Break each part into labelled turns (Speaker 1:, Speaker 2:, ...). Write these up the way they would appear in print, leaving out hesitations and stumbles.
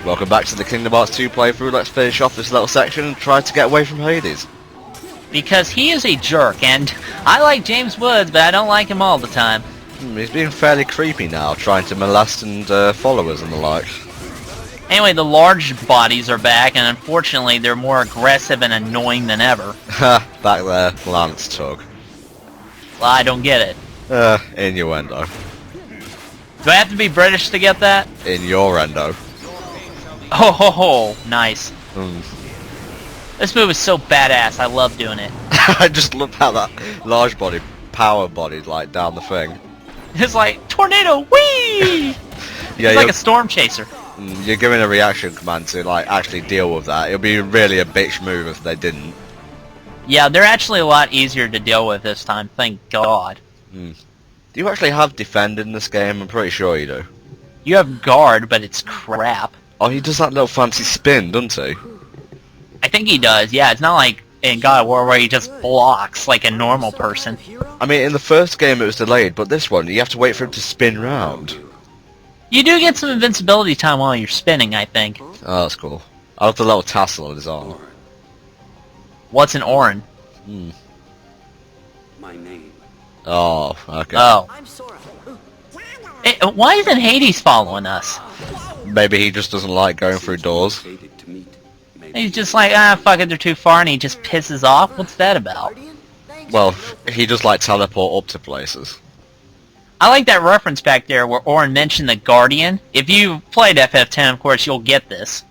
Speaker 1: Welcome back to the Kingdom Hearts 2 playthrough. Let's finish off this little section and try to get away from Hades.
Speaker 2: Because he is a jerk, and I like James Woods, but I don't like him all the time.
Speaker 1: He's being fairly creepy now, trying to molest and followers and the like.
Speaker 2: Anyway, the large bodies are back, and unfortunately they're more aggressive and annoying than ever.
Speaker 1: Ha, back there, Lance Tug.
Speaker 2: Well, I don't get it.
Speaker 1: Innuendo.
Speaker 2: Do I have to be British to get that?
Speaker 1: In your endo.
Speaker 2: Ho ho ho, nice.
Speaker 1: Mm.
Speaker 2: This move is so badass, I love doing it.
Speaker 1: I just love how that large body, power body, like down the thing.
Speaker 2: It's like, tornado, whee!
Speaker 1: Yeah,
Speaker 2: it's like a storm chaser.
Speaker 1: You're giving a reaction command to like actually deal with that. It'll be really a bitch move if they didn't.
Speaker 2: Yeah, they're actually a lot easier to deal with this time, thank God.
Speaker 1: Do you actually have defend in this game? I'm pretty sure you do.
Speaker 2: You have guard, but it's crap.
Speaker 1: Oh, he does that little fancy spin, doesn't he?
Speaker 2: I think he does, yeah. It's not like in God of War where he just blocks like a normal person.
Speaker 1: I mean, in the first game it was delayed, but this one, you have to wait for him to spin round.
Speaker 2: You do get some invincibility time while you're spinning, I think.
Speaker 1: Oh, that's cool. I love the little tassel on his arm.
Speaker 2: What's an Orin?
Speaker 3: My name.
Speaker 1: Oh, okay.
Speaker 2: Oh.
Speaker 3: I'm Sora.
Speaker 2: Why isn't Hades following us?
Speaker 1: Maybe he just doesn't like going through doors.
Speaker 2: He's just like, fuck it, they're too far, and he just pisses off? What's that about?
Speaker 1: Well, he just like teleport up to places.
Speaker 2: I like that reference back there where Orin mentioned the Guardian. If you've played FF10, of course, you'll get this.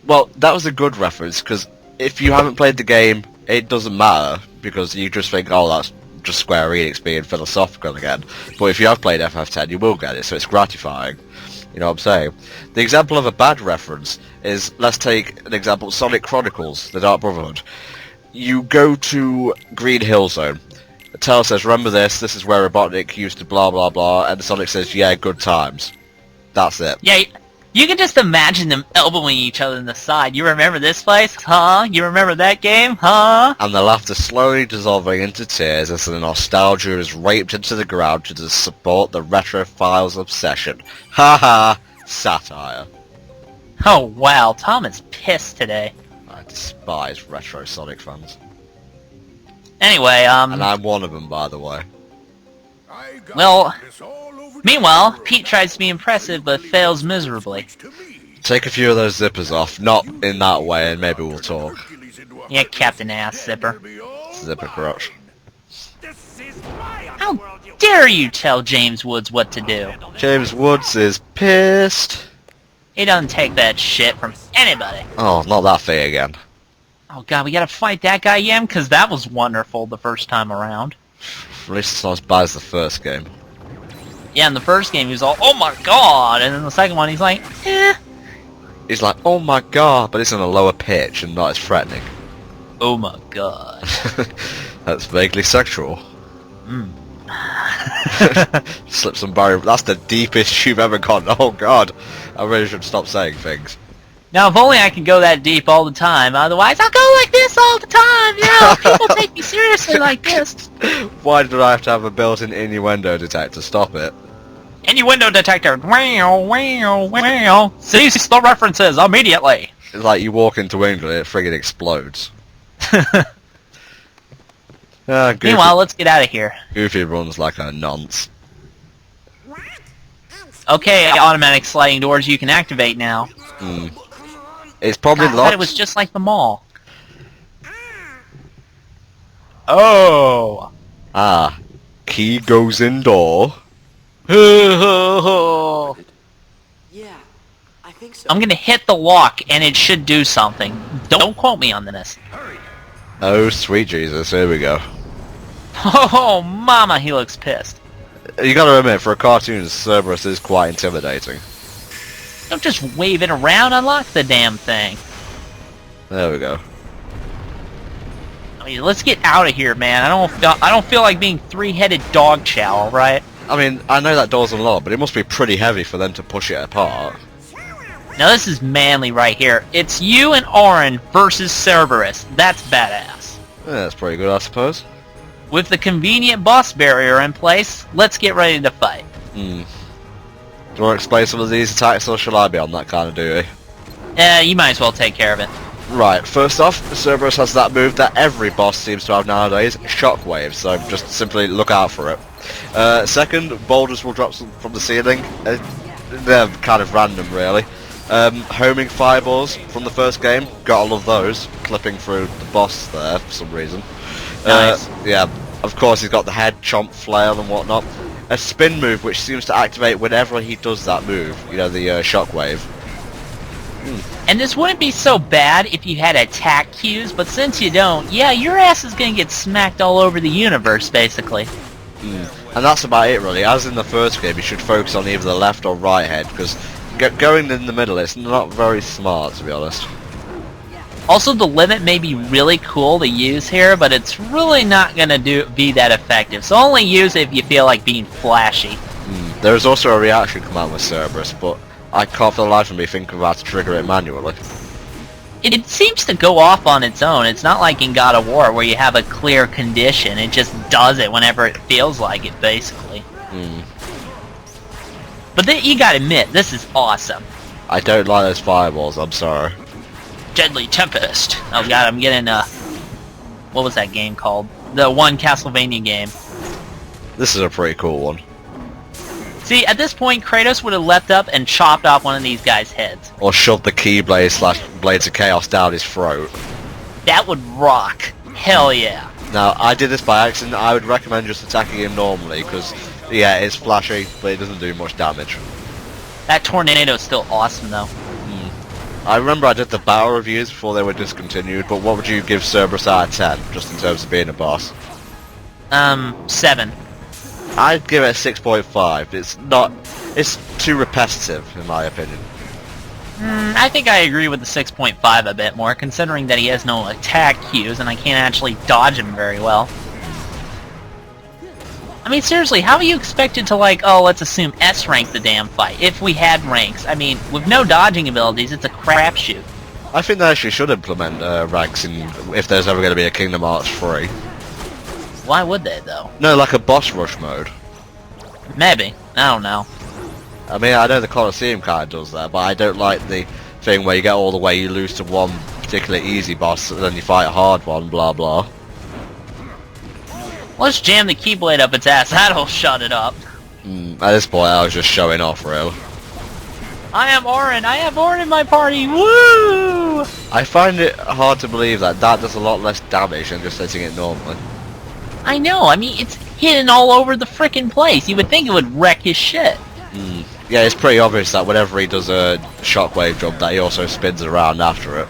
Speaker 1: Well, that was a good reference, because if you haven't played the game, it doesn't matter, because you just think, oh, that's just Square Enix being philosophical again. But if you have played FF10, you will get it, so it's gratifying. You know what I'm saying? The example of a bad reference is, let's take an example, Sonic Chronicles, The Dark Brotherhood. You go to Green Hill Zone. The tale says, remember this is where Robotnik used to blah blah blah, and Sonic says, yeah, good times. That's it.
Speaker 2: Yeah, you can just imagine them elbowing each other in the side. You remember this place? Huh? You remember that game? Huh?
Speaker 1: And the laughter slowly dissolving into tears as the nostalgia is raped into the ground to support the retrophile's obsession. Ha ha! Satire.
Speaker 2: Oh, wow. Tom is pissed today.
Speaker 1: I despise retro Sonic fans.
Speaker 2: Anyway,
Speaker 1: And I'm one of them, by the way.
Speaker 2: well, meanwhile, Pete tries to be impressive but fails miserably.
Speaker 1: Take a few of those zippers off, not in that way, and maybe we'll talk.
Speaker 2: Yeah, Captain Ass Zipper.
Speaker 1: Zipper crotch.
Speaker 2: How dare you tell James Woods what to do?
Speaker 1: James Woods is pissed.
Speaker 2: He doesn't take that shit from anybody.
Speaker 1: Oh, not that thing again.
Speaker 2: Oh god, we gotta fight that guy again? Because that was wonderful the first time around.
Speaker 1: At least it's not as bad as the first game.
Speaker 2: Yeah, in the first game he was all, oh my god, and then the second one he's like, eh.
Speaker 1: He's like, oh my god, but it's in a lower pitch and not as threatening.
Speaker 2: Oh my god.
Speaker 1: That's vaguely sexual. Slip some barrier. That's the deepest you've ever gone. Oh god. I really should stop saying things.
Speaker 2: Now, if only I could go that deep all the time. Otherwise, I'll go like this all the time. You know, people take me seriously like this.
Speaker 1: Why did I have to have a built-in innuendo detector? Stop it.
Speaker 2: Innuendo detector. Wow, wow, wow. Cease the references immediately.
Speaker 1: It's like you walk into England and it friggin' explodes. Goofy,
Speaker 2: Meanwhile, let's get out of here.
Speaker 1: Goofy runs like a nonce.
Speaker 2: Okay, automatic sliding doors you can activate now.
Speaker 1: It's probably
Speaker 2: God, I
Speaker 1: locked.
Speaker 2: thought it was just like the mall. Oh.
Speaker 1: Ah. Key goes in door.
Speaker 3: Yeah, I think so.
Speaker 2: I'm gonna hit the lock and it should do something. Don't quote me on this.
Speaker 1: Oh, sweet Jesus. Here we go.
Speaker 2: Oh, mama, he looks pissed.
Speaker 1: You gotta admit, for a cartoon, Cerberus is quite intimidating.
Speaker 2: Don't just wave it around, unlock the damn thing.
Speaker 1: There we go.
Speaker 2: I mean, let's get out of here, man. I don't feel like being three-headed dog chow, alright?
Speaker 1: I mean, I know that door's unlocked, but it must be pretty heavy for them to push it apart.
Speaker 2: Now this is manly right here. It's you and Orin versus Cerberus. That's badass.
Speaker 1: Yeah, that's pretty good, I suppose.
Speaker 2: With the convenient boss barrier in place, let's get ready to fight.
Speaker 1: you want to explain some of these attacks, or shall I be on that kind of duty?
Speaker 2: You might as well take care of it.
Speaker 1: Right, first off, Cerberus has that move that every boss seems to have nowadays, Shockwave, so just simply look out for it. Second, boulders will drop from the ceiling. They're kind of random, really. Homing fireballs from the first game, gotta love those, clipping through the boss there for some reason.
Speaker 2: Nice.
Speaker 1: Yeah, of course he's got the head chomp flail and whatnot. A spin move which seems to activate whenever he does that move, you know, the shockwave.
Speaker 2: And this wouldn't be so bad if you had attack cues, but since you don't, yeah, your ass is gonna get smacked all over the universe, basically.
Speaker 1: And that's about it, really. As in the first game, you should focus on either the left or right head, because going in the middle, it's not very smart, to be honest.
Speaker 2: Also, the limit may be really cool to use here, but it's really not gonna be that effective. So only use it if you feel like being flashy.
Speaker 1: There is also a reaction command with Cerberus, but I can't for the life of me think of how to trigger it manually.
Speaker 2: It seems to go off on its own. It's not like in God of War where you have a clear condition. It just does it whenever it feels like it, basically. But you gotta admit, this is awesome.
Speaker 1: I don't like those fireballs, I'm sorry.
Speaker 2: Deadly Tempest. Oh god, I'm getting what was that game called? The one Castlevania game.
Speaker 1: This is a pretty cool one.
Speaker 2: See, at this point, Kratos would have leapt up and chopped off one of these guys' heads.
Speaker 1: Or shoved the Keyblade / Blades of Chaos down his throat.
Speaker 2: That would rock. Hell yeah.
Speaker 1: Now, I did this by accident. I would recommend just attacking him normally, because, yeah, it's flashy, but it doesn't do much damage.
Speaker 2: That tornado's still awesome, though.
Speaker 1: I remember I did the battle reviews before they were discontinued, but what would you give Cerberus out of 10, just in terms of being a boss?
Speaker 2: 7.
Speaker 1: I'd give it a 6.5. It's too repetitive, in my opinion.
Speaker 2: I think I agree with the 6.5 a bit more, considering that he has no attack cues and I can't actually dodge him very well. I mean, seriously, how are you expected to, like, oh, let's assume S-rank the damn fight, if we had ranks? I mean, with no dodging abilities, it's a crapshoot.
Speaker 1: I think they actually should implement ranks if there's ever going to be a Kingdom Hearts 3.
Speaker 2: Why would they, though?
Speaker 1: No, like a boss rush mode.
Speaker 2: Maybe. I don't know.
Speaker 1: I mean, I know the Colosseum kind of does that, but I don't like the thing where you get all the way, you lose to one particularly easy boss, and then you fight a hard one, blah blah.
Speaker 2: Let's jam the Keyblade up its ass, that'll shut it up.
Speaker 1: At this point, I was just showing off, really.
Speaker 2: I am Orin! I have Orin in my party! Woo!
Speaker 1: I find it hard to believe that does a lot less damage than just hitting it normally.
Speaker 2: I know, I mean, it's hidden all over the frickin' place. You would think it would wreck his shit.
Speaker 1: Yeah, it's pretty obvious that whenever he does a shockwave jump, that he also spins around after it.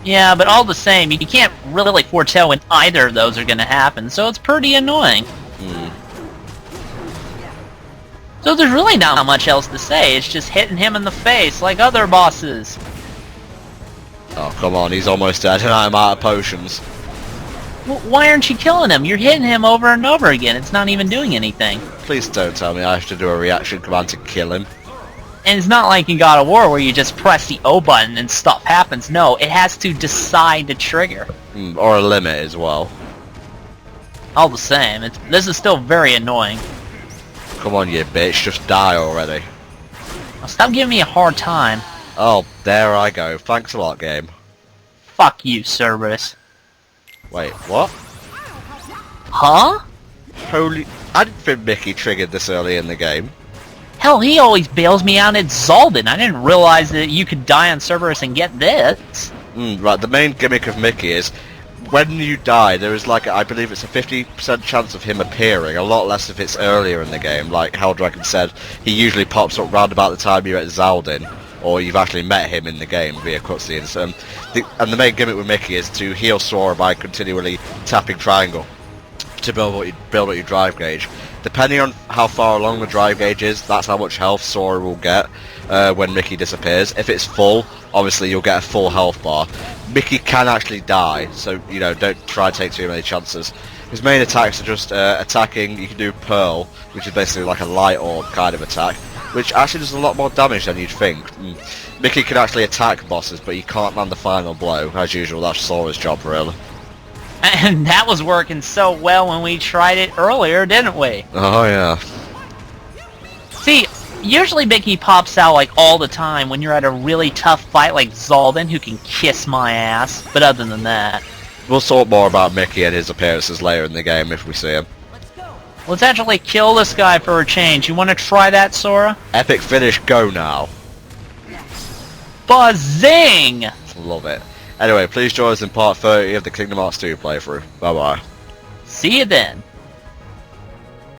Speaker 2: Yeah, but all the same, you can't really foretell when either of those are gonna happen, so it's pretty annoying. So there's really not much else to say, it's just hitting him in the face like other bosses.
Speaker 1: Oh, come on, he's almost dead and I'm out of potions.
Speaker 2: Why aren't you killing him? You're hitting him over and over again, it's not even doing anything.
Speaker 1: Please don't tell me I have to do a reaction command to kill him.
Speaker 2: And it's not like in God of War where you just press the O button and stuff happens. No, it has to decide to trigger.
Speaker 1: Or a limit as well.
Speaker 2: All the same, this is still very annoying.
Speaker 1: Come on, you bitch, just die already.
Speaker 2: Now stop giving me a hard time.
Speaker 1: Oh, there I go. Thanks a lot, game.
Speaker 2: Fuck you, Cerberus.
Speaker 1: Wait, what?
Speaker 2: Huh?
Speaker 1: Holy... I didn't think Mickey triggered this early in the game.
Speaker 2: Hell, he always bails me out at Zaldin. I didn't realize that you could die on Cerberus and get this.
Speaker 1: Right, the main gimmick of Mickey is, when you die, there is like, I believe it's a 50% chance of him appearing, a lot less if it's earlier in the game. Like Helldragon said, he usually pops up round about the time you're at Zaldin, or you've actually met him in the game via cutscenes. And the main gimmick with Mickey is to heal Sora by continually tapping triangle to build up your drive gauge. Depending on how far along the drive gauge is, that's how much health Sora will get when Mickey disappears. If it's full, obviously you'll get a full health bar. Mickey can actually die, so you know, don't try to take too many chances. His main attacks are just attacking. You can do Pearl, which is basically like a light orb kind of attack, which actually does a lot more damage than you'd think. Mickey can actually attack bosses, but he can't land the final blow. As usual, that's Sora's job, really.
Speaker 2: And that was working so well when we tried it earlier, didn't we?
Speaker 1: Oh, yeah.
Speaker 2: See, Usually Mickey pops out like all the time when you're at a really tough fight like Zaldin, who can kiss my ass. But other than that,
Speaker 1: We'll talk more about Mickey and his appearances later in the game if we see him.
Speaker 2: let's actually kill this guy for a change. You want to try that, Sora?
Speaker 1: Epic finish, go now.
Speaker 2: Buzzing!
Speaker 1: Love it. Anyway, please join us in part 30 of the Kingdom Hearts 2 playthrough. Bye bye.
Speaker 2: See you then.